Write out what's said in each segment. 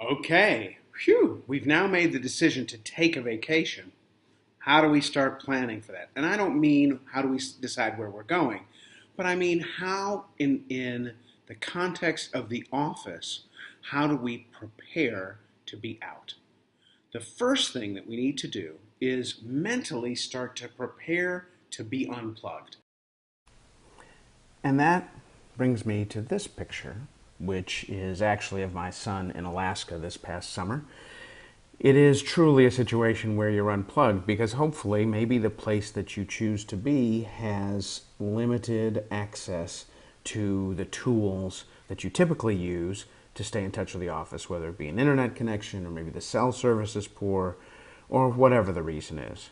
Okay, phew, we've now made the decision to take a vacation. How do we start planning for that? And I don't mean how do we decide where we're going, but I mean how, in the context of the office, how do we prepare to be out? The first thing that we need to do is mentally start to prepare to be unplugged. And that brings me to this picture, which is actually of my son in Alaska this past summer. It is truly a situation where you're unplugged because hopefully maybe the place that you choose to be has limited access to the tools that you typically use to stay in touch with the office, whether it be an internet connection or maybe the cell service is poor or whatever the reason is.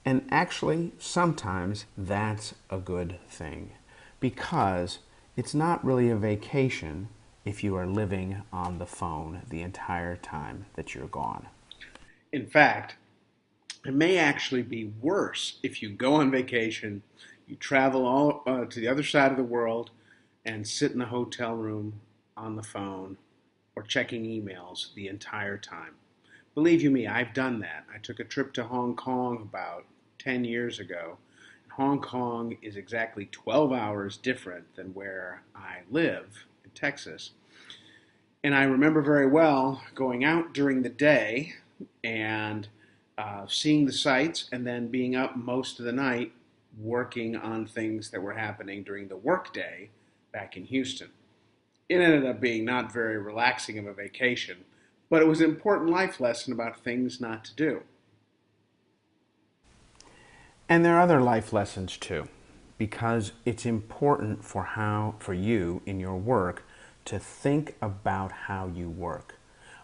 And actually, sometimes that's a good thing because it's not really a vacation if you are living on the phone the entire time that you're gone. In fact, it may actually be worse if you go on vacation, you travel all to the other side of the world, and sit in the hotel room on the phone or checking emails the entire time. Believe you me, I've done that. I took a trip to Hong Kong about 10 years ago. Hong Kong is exactly 12 hours different than where I live in Texas. And I remember very well going out during the day and seeing the sights and then being up most of the night working on things that were happening during the workday back in Houston. It ended up being not very relaxing of a vacation, but it was an important life lesson about things not to do. And there are other life lessons too, because it's important for you in your work to think about how you work.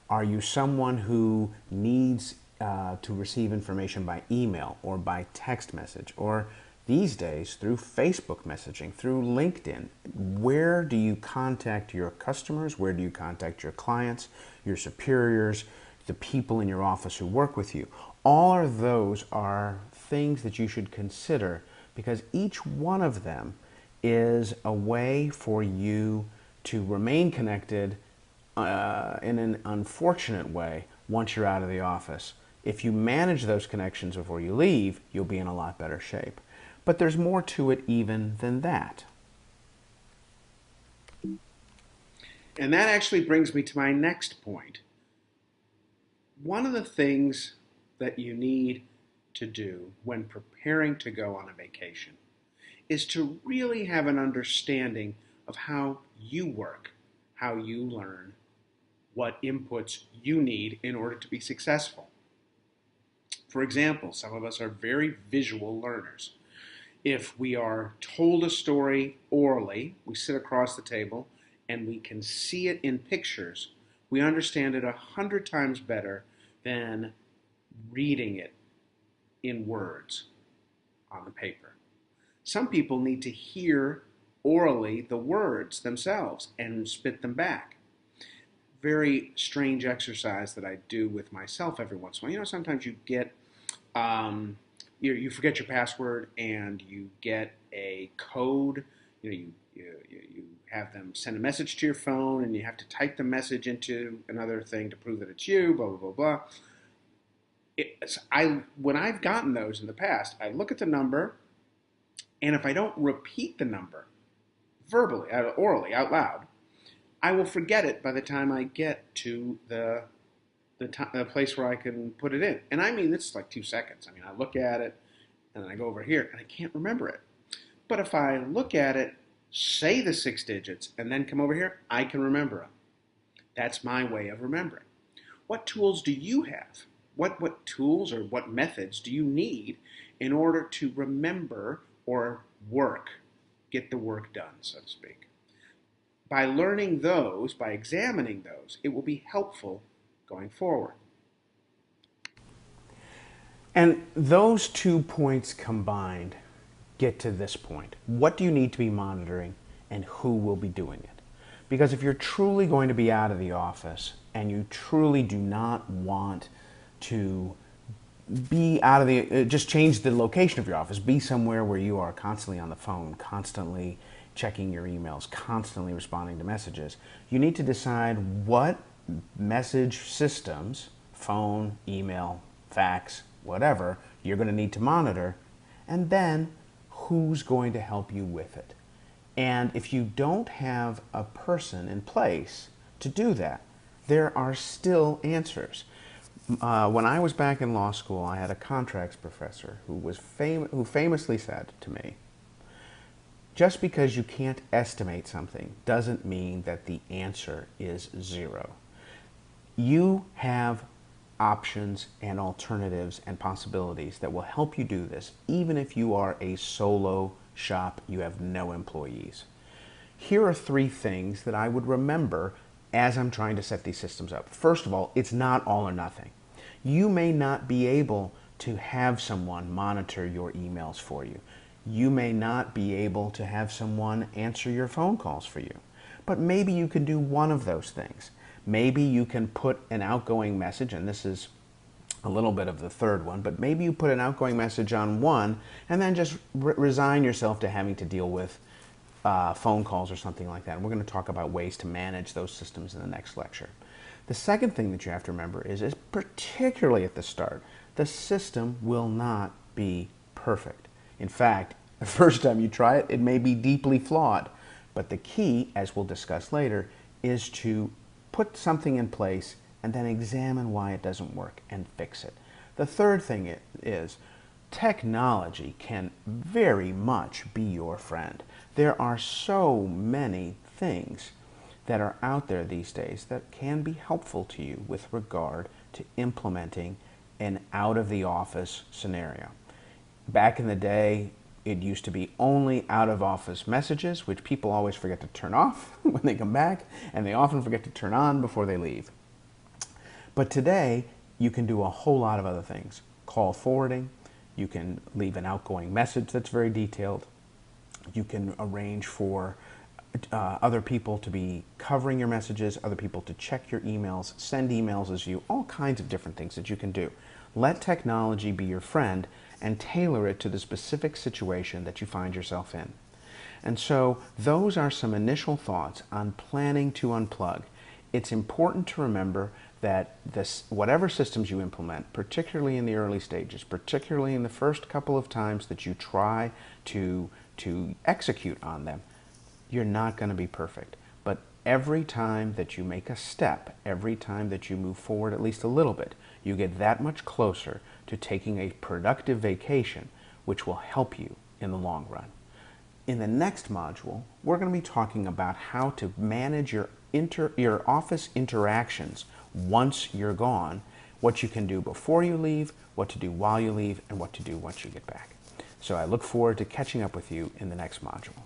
Are you someone who needs to receive information by email or by text message, or these days through Facebook messaging, through LinkedIn? Where do you contact your customers? Where do you contact your clients, your superiors, the people in your office who work with you? All of those are things that you should consider because each one of them is a way for you to remain connected in an unfortunate way once you're out of the office. If you manage those connections before you leave, you'll be in a lot better shape. But there's more to it even than that. And that actually brings me to my next point. One of the things that you need to do when preparing to go on a vacation is to really have an understanding of how you work, how you learn, what inputs you need in order to be successful. For example, some of us are very visual learners. If we are told a story orally, we sit across the table and we can see it in pictures, we understand it 100 times better than reading it in words on the paper. Some people need to hear orally the words themselves and spit them back. Very strange exercise that I do with myself every once in a while. Sometimes you get you forget your password and you get a code. You have them send a message to your phone and you have to type the message into another thing to prove that it's you. Blah blah blah blah. When I've gotten those in the past, I look at the number, and if I don't repeat the number verbally, orally, out loud, I will forget it by the time I get to the place where I can put it in. And I mean, it's like 2 seconds. I mean, I look at it, and then I go over here, and I can't remember it. But if I look at it, say the 6 digits, and then come over here, I can remember them. That's my way of remembering. What tools do you have? What tools or what methods do you need in order to remember or get the work done, so to speak? By learning those, by examining those, it will be helpful going forward. And those 2 points combined get to this point. What do you need to be monitoring and who will be doing it? Because if you're truly going to be out of the office and you truly do not want to be out of just change the location of your office, be somewhere where you are constantly on the phone, constantly checking your emails, constantly responding to messages, you need to decide what message systems, phone, email, fax, whatever, you're going to need to monitor, and then who's going to help you with it. And if you don't have a person in place to do that, there are still answers. When I was back in law school, I had a contracts professor who famously said to me, just because you can't estimate something doesn't mean that the answer is zero. You have options and alternatives and possibilities that will help you do this, even if you are a solo shop, you have no employees. Here are 3 things that I would remember as I'm trying to set these systems up. First of all, it's not all or nothing. You may not be able to have someone monitor your emails for you. You may not be able to have someone answer your phone calls for you. But maybe you can do one of those things. Maybe you can put an outgoing message, and this is a little bit of the third one, but maybe you put an outgoing message on one and then just resign yourself to having to deal with phone calls or something like that. And we're going to talk about ways to manage those systems in the next lecture. The second thing that you have to remember is particularly at the start, the system will not be perfect. In fact, the first time you try it, it may be deeply flawed. But the key, as we'll discuss later, is to put something in place and then examine why it doesn't work and fix it. The third thing is technology can very much be your friend. There are so many things that are out there these days that can be helpful to you with regard to implementing an out-of-the-office scenario. Back in the day, it used to be only out-of-office messages, which people always forget to turn off when they come back, and they often forget to turn on before they leave. But today, you can do a whole lot of other things. Call forwarding, you can leave an outgoing message that's very detailed, you can arrange for other people to be covering your messages, other people to check your emails, send emails as you, all kinds of different things that you can do. Let technology be your friend and tailor it to the specific situation that you find yourself in. And so those are some initial thoughts on planning to unplug. It's important to remember that whatever systems you implement, particularly in the early stages, particularly in the first couple of times that you try to execute on them, you're not going to be perfect. But every time that you make a step, every time that you move forward at least a little bit, you get that much closer to taking a productive vacation, which will help you in the long run. In the next module, we're going to be talking about how to manage your office interactions once you're gone, what you can do before you leave, what to do while you leave, and what to do once you get back. So I look forward to catching up with you in the next module.